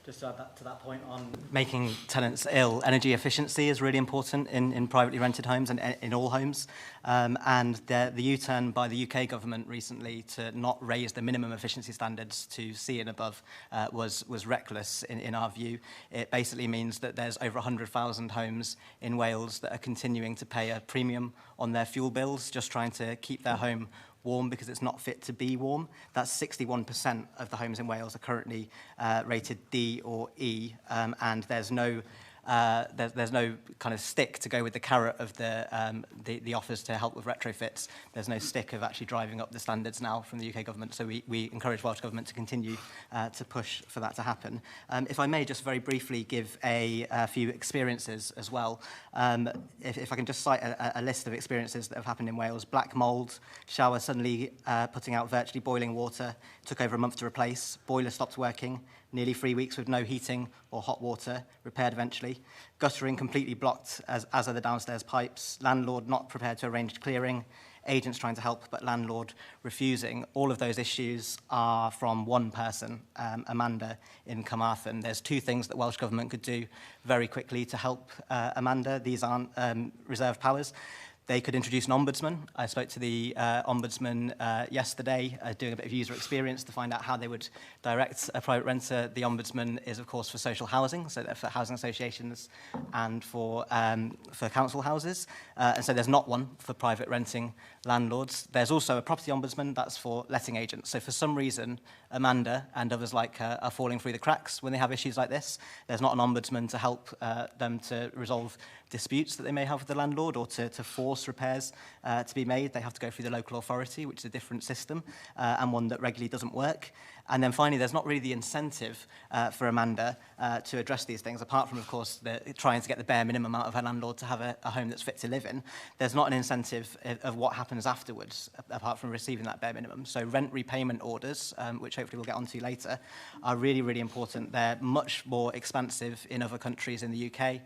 Just to add to that point on making tenants ill, energy efficiency is really important in privately rented homes and in all homes. And the U-turn by the UK government recently to not raise the minimum efficiency standards to C and above was reckless in our view. It basically means that there's over 100,000 homes in Wales that are continuing to pay a premium on their fuel bills, just trying to keep their home warm because it's not fit to be warm. That's 61% of the homes in Wales are currently rated D or E, and there's no kind of stick to go with the carrot of the offers to help with retrofits. There's no stick of actually driving up the standards now from the UK government. So we encourage Welsh Government to continue to push for that to happen. If I may just very briefly give a few experiences as well. If I can just cite a list of experiences that have happened in Wales. Black mould, shower suddenly putting out virtually boiling water, took over a month to replace, boiler stopped working, nearly 3 weeks with no heating or hot water, repaired eventually. Guttering completely blocked, as are the downstairs pipes. Landlord not prepared to arrange clearing. Agents trying to help, but landlord refusing. All of those issues are from one person, Amanda in Carmarthen. There's two things that Welsh Government could do very quickly to help Amanda. These aren't reserved powers. They could introduce an ombudsman. I spoke to the ombudsman yesterday, doing a bit of user experience to find out how they would direct a private renter. The ombudsman is, of course, for social housing, so for housing associations and for council houses. And so there's not one for private renting landlords. There's also a property ombudsman that's for letting agents. So for some reason, Amanda and others like her are falling through the cracks when they have issues like this. There's not an ombudsman to help them to resolve disputes that they may have with the landlord or to force repairs to be made. They have to go through the local authority, which is a different system and one that regularly doesn't work. And then finally, there's not really the incentive for Amanda to address these things, apart from, of course, trying to get the bare minimum out of her landlord to have a home that's fit to live in. There's not an incentive of what happens afterwards, apart from receiving that bare minimum. So rent repayment orders, which hopefully we'll get onto later, are really, really important. They're much more expansive in other countries in the UK.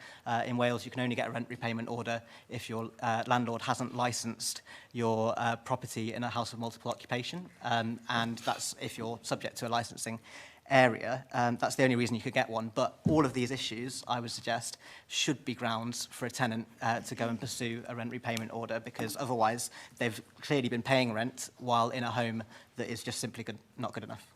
In Wales, you can only get a rent repayment order if your landlord hasn't licensed your property in a house of multiple occupation, and that's if you're subject to a licensing area. That's the only reason you could get one. But all of these issues, I would suggest, should be grounds for a tenant to go and pursue a rent repayment order, because otherwise they've clearly been paying rent while in a home that is just simply not good enough.